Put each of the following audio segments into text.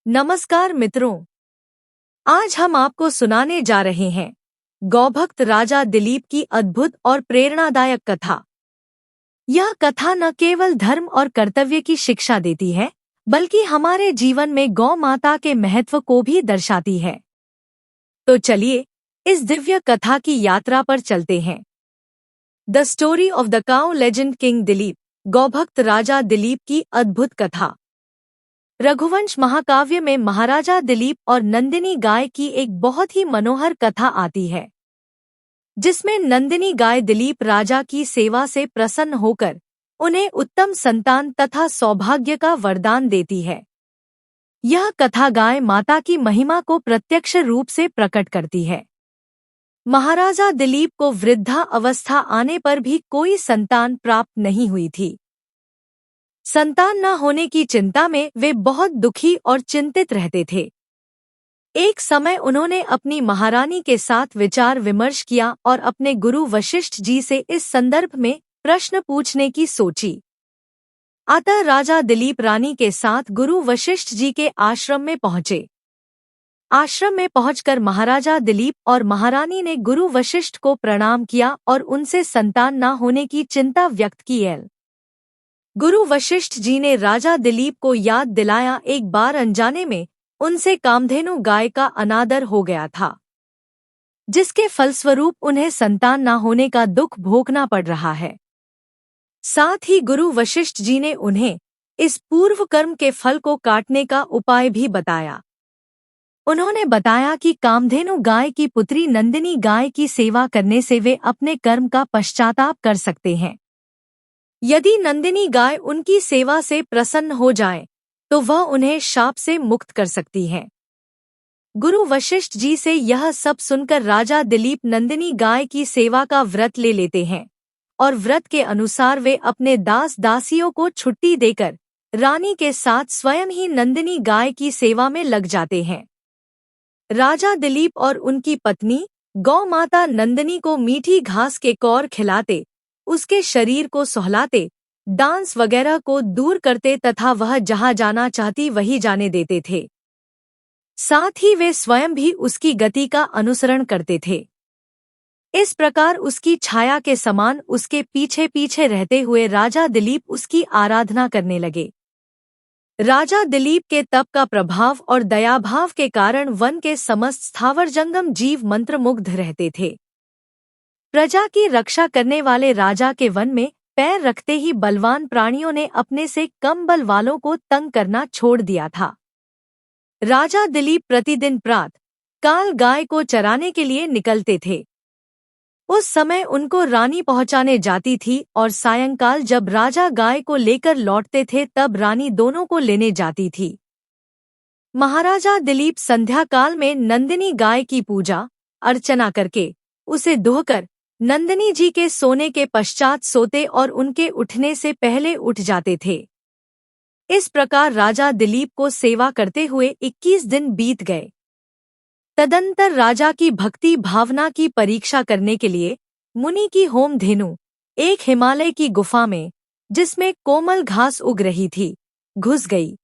नमस्कार मित्रों, आज हम आपको सुनाने जा रहे हैं गौभक्त राजा दिलीप की अद्भुत और प्रेरणादायक कथा। यह कथा न केवल धर्म और कर्तव्य की शिक्षा देती है, बल्कि हमारे जीवन में गौ माता के महत्व को भी दर्शाती है। तो चलिए इस दिव्य कथा की यात्रा पर चलते हैं। The story of the cow legend king Dilip, गौभक्त राजा दिलीप की अद्भुत कथा। रघुवंश महाकाव्य में महाराजा दिलीप और नंदिनी गाय की एक बहुत ही मनोहर कथा आती है, जिसमें नंदिनी गाय दिलीप राजा की सेवा से प्रसन्न होकर उन्हें उत्तम संतान तथा सौभाग्य का वरदान देती है। यह कथा गाय माता की महिमा को प्रत्यक्ष रूप से प्रकट करती है। महाराजा दिलीप को वृद्धा अवस्था आने पर भी कोई संतान प्राप्त नहीं हुई थी। संतान न होने की चिंता में वे बहुत दुखी और चिंतित रहते थे। एक समय उन्होंने अपनी महारानी के साथ विचार विमर्श किया और अपने गुरु वशिष्ठ जी से इस संदर्भ में प्रश्न पूछने की सोची। अतः राजा दिलीप रानी के साथ गुरु वशिष्ठ जी के आश्रम में पहुंचे। आश्रम में पहुंचकर महाराजा दिलीप और महारानी ने गुरु वशिष्ठ को प्रणाम किया और उनसे संतान न होने की चिंता व्यक्त की। गुरु वशिष्ठ जी ने राजा दिलीप को याद दिलाया, एक बार अनजाने में उनसे कामधेनु गाय का अनादर हो गया था, जिसके फलस्वरूप उन्हें संतान न होने का दुख भोगना पड़ रहा है। साथ ही गुरु वशिष्ठ जी ने उन्हें इस पूर्व कर्म के फल को काटने का उपाय भी बताया। उन्होंने बताया कि कामधेनु गाय की पुत्री नंदिनी गाय की सेवा करने से वे अपने कर्म का पश्चाताप कर सकते हैं। यदि नंदिनी गाय उनकी सेवा से प्रसन्न हो जाए तो वह उन्हें शाप से मुक्त कर सकती है। गुरु वशिष्ठ जी से यह सब सुनकर राजा दिलीप नंदिनी गाय की सेवा का व्रत ले लेते हैं और व्रत के अनुसार वे अपने दास दासियों को छुट्टी देकर रानी के साथ स्वयं ही नंदिनी गाय की सेवा में लग जाते हैं। राजा दिलीप और उनकी पत्नी गौ माता नंदिनी को मीठी घास के कौर खिलाते, उसके शरीर को सहलाते, डांस वगैरह को दूर करते तथा वह जहां जाना चाहती वहीं जाने देते थे। साथ ही वे स्वयं भी उसकी गति का अनुसरण करते थे। इस प्रकार उसकी छाया के समान उसके पीछे पीछे रहते हुए राजा दिलीप उसकी आराधना करने लगे। राजा दिलीप के तप का प्रभाव और दयाभाव के कारण वन के समस्त स्थावर जंगम जीव मंत्रमुग्ध रहते थे। प्रजा की रक्षा करने वाले राजा के वन में पैर रखते ही बलवान प्राणियों ने अपने से कम बल वालों को तंग करना छोड़ दिया था। राजा दिलीप प्रतिदिन प्रातः काल गाय को चराने के लिए निकलते थे। उस समय उनको रानी पहुंचाने जाती थी और सायंकाल जब राजा गाय को लेकर लौटते थे तब रानी दोनों को लेने जाती थी। महाराजा दिलीप संध्या काल में नंदिनी गाय की पूजा अर्चना करके उसे दुहकर नंदिनी जी के सोने के पश्चात सोते और उनके उठने से पहले उठ जाते थे। इस प्रकार राजा दिलीप को सेवा करते हुए 21 दिन बीत गए। तदंतर राजा की भक्ति भावना की परीक्षा करने के लिए मुनि की होम धेनु एक हिमालय की गुफा में, जिसमें कोमल घास उग रही थी, घुस गई।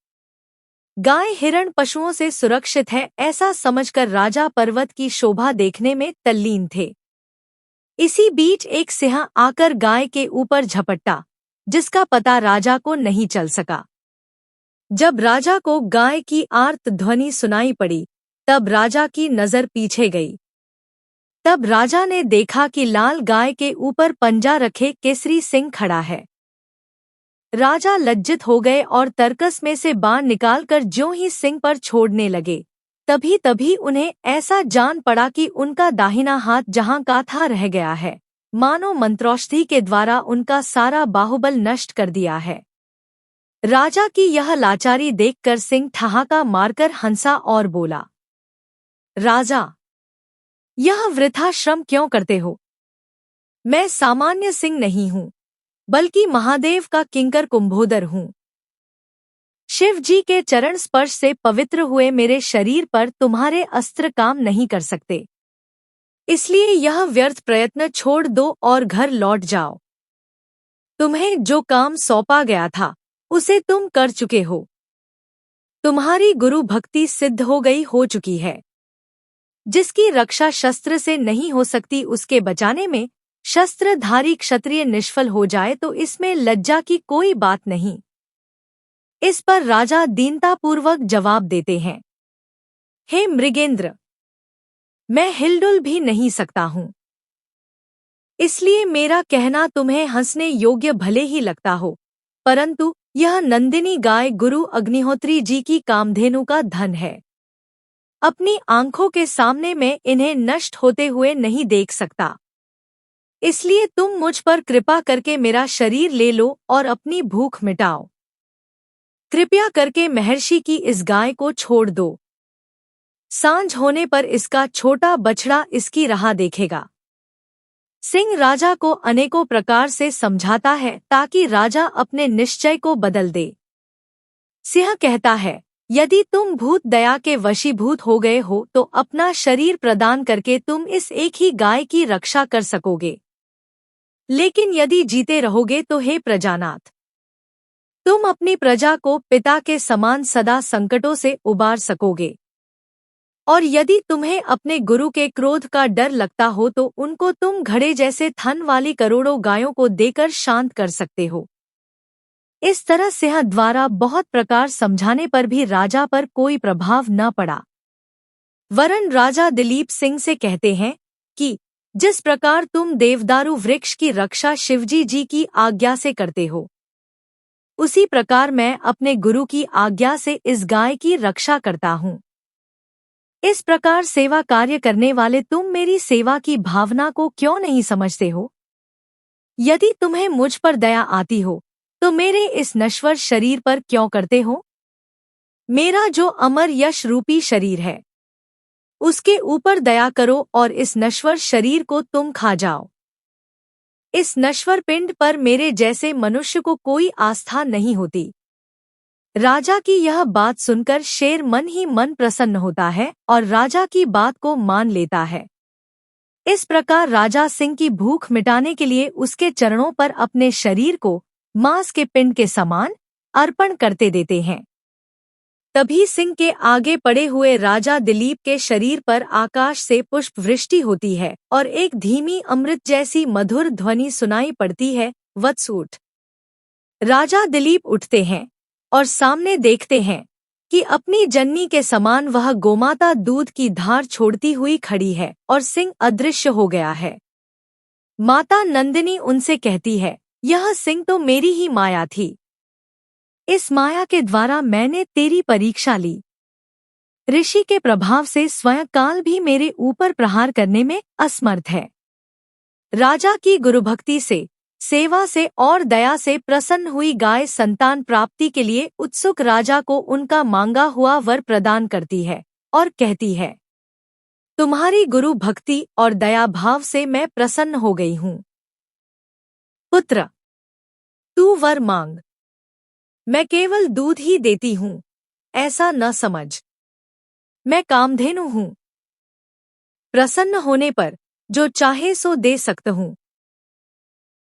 गाय हिरण पशुओं से सुरक्षित है ऐसा समझकर राजा पर्वत की शोभा देखने में तल्लीन थे। इसी बीच एक सिंह आकर गाय के ऊपर झपटा, जिसका पता राजा को नहीं चल सका। जब राजा को गाय की आर्त ध्वनि सुनाई पड़ी तब राजा की नजर पीछे गई। तब राजा ने देखा कि लाल गाय के ऊपर पंजा रखे केसरी सिंह खड़ा है। राजा लज्जित हो गए और तरकस में से बाण निकालकर ज्यों ही सिंह पर छोड़ने लगे, तभी तभी उन्हें ऐसा जान पड़ा कि उनका दाहिना हाथ जहां का था रह गया है, मानो मंत्रौषधि के द्वारा उनका सारा बाहुबल नष्ट कर दिया है। राजा की यह लाचारी देखकर सिंह ठहाका मारकर हंसा और बोला, राजा, यह वृथा श्रम क्यों करते हो? मैं सामान्य सिंह नहीं हूँ, बल्कि महादेव का किंकर कुंभोदर हूँ। शिव जी के चरण स्पर्श से पवित्र हुए मेरे शरीर पर तुम्हारे अस्त्र काम नहीं कर सकते। इसलिए यह व्यर्थ प्रयत्न छोड़ दो और घर लौट जाओ। तुम्हें जो काम सौंपा गया था उसे तुम कर चुके हो। तुम्हारी गुरु भक्ति सिद्ध हो चुकी है। जिसकी रक्षा शस्त्र से नहीं हो सकती, उसके बचाने में शस्त्रधारी क्षत्रिय निष्फल हो जाए तो इसमें लज्जा की कोई बात नहीं। इस पर राजा दीनतापूर्वक जवाब देते हैं, हे मृगेंद्र, मैं हिलडुल भी नहीं सकता हूँ, इसलिए मेरा कहना तुम्हें हंसने योग्य भले ही लगता हो, परंतु यह नंदिनी गाय गुरु अग्निहोत्री जी की कामधेनु का धन है। अपनी आंखों के सामने मैं इन्हें नष्ट होते हुए नहीं देख सकता, इसलिए तुम मुझ पर कृपा करके मेरा शरीर ले लो और अपनी भूख मिटाओ। कृपया करके महर्षि की इस गाय को छोड़ दो। सांझ होने पर इसका छोटा बछड़ा इसकी राह देखेगा। सिंह राजा को अनेकों प्रकार से समझाता है ताकि राजा अपने निश्चय को बदल दे। सिंह कहता है, यदि तुम भूत दया के वशीभूत हो गए हो तो अपना शरीर प्रदान करके तुम इस एक ही गाय की रक्षा कर सकोगे, लेकिन यदि जीते रहोगे तो हे प्रजानाथ, तुम अपनी प्रजा को पिता के समान सदा संकटों से उबार सकोगे। और यदि तुम्हें अपने गुरु के क्रोध का डर लगता हो तो उनको तुम घड़े जैसे थन वाली करोड़ों गायों को देकर शांत कर सकते हो। इस तरह सिंह द्वारा बहुत प्रकार समझाने पर भी राजा पर कोई प्रभाव न पड़ा। वरन राजा दिलीप सिंह से कहते हैं कि जिस प्रकार तुम देवदारू वृक्ष की रक्षा शिवजी जी की आज्ञा से करते हो, उसी प्रकार मैं अपने गुरु की आज्ञा से इस गाय की रक्षा करता हूँ। इस प्रकार सेवा कार्य करने वाले तुम मेरी सेवा की भावना को क्यों नहीं समझते हो? यदि तुम्हें मुझ पर दया आती हो तो मेरे इस नश्वर शरीर पर क्यों करते हो? मेरा जो अमर यश रूपी शरीर है, उसके ऊपर दया करो और इस नश्वर शरीर को तुम खा जाओ। इस नश्वर पिंड पर मेरे जैसे मनुष्य को कोई आस्था नहीं होती। राजा की यह बात सुनकर शेर मन ही मन प्रसन्न होता है और राजा की बात को मान लेता है। इस प्रकार राजा सिंह की भूख मिटाने के लिए उसके चरणों पर अपने शरीर को मांस के पिंड के समान अर्पण करते देते हैं। तभी सिंह के आगे पड़े हुए राजा दिलीप के शरीर पर आकाश से पुष्प वृष्टि होती है और एक धीमी अमृत जैसी मधुर ध्वनि सुनाई पड़ती है, वत्स उठ। राजा दिलीप उठते हैं और सामने देखते हैं कि अपनी जननी के समान वह गोमाता दूध की धार छोड़ती हुई खड़ी है और सिंह अदृश्य हो गया है। माता नंदिनी उनसे कहती है, यह सिंह तो मेरी ही माया थी। इस माया के द्वारा मैंने तेरी परीक्षा ली। ऋषि के प्रभाव से स्वयं काल भी मेरे ऊपर प्रहार करने में असमर्थ है। राजा की गुरुभक्ति से, सेवा से और दया से प्रसन्न हुई गाय संतान प्राप्ति के लिए उत्सुक राजा को उनका मांगा हुआ वर प्रदान करती है और कहती है, तुम्हारी गुरु भक्ति और दया भाव से मैं प्रसन्न हो गई हूँ। पुत्र, तू वर मांग। मैं केवल दूध ही देती हूँ, ऐसा न समझ। मैं कामधेनु हूँ। प्रसन्न होने पर जो चाहे सो दे सकता हूँ।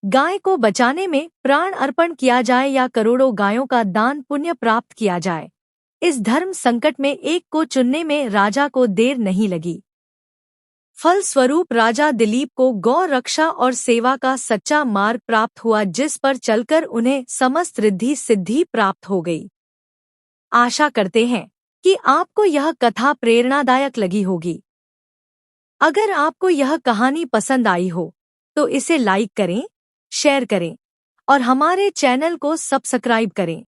गाय को बचाने में प्राण अर्पण किया जाए या करोड़ों गायों का दान पुण्य प्राप्त किया जाए, इस धर्म संकट में एक को चुनने में राजा को देर नहीं लगी। फल स्वरूप राजा दिलीप को गौ रक्षा और सेवा का सच्चा मार्ग प्राप्त हुआ, जिस पर चलकर उन्हें समस्त रिद्धि सिद्धि प्राप्त हो गई। आशा करते हैं कि आपको यह कथा प्रेरणादायक लगी होगी। अगर आपको यह कहानी पसंद आई हो तो इसे लाइक करें, शेयर करें और हमारे चैनल को सब्सक्राइब करें।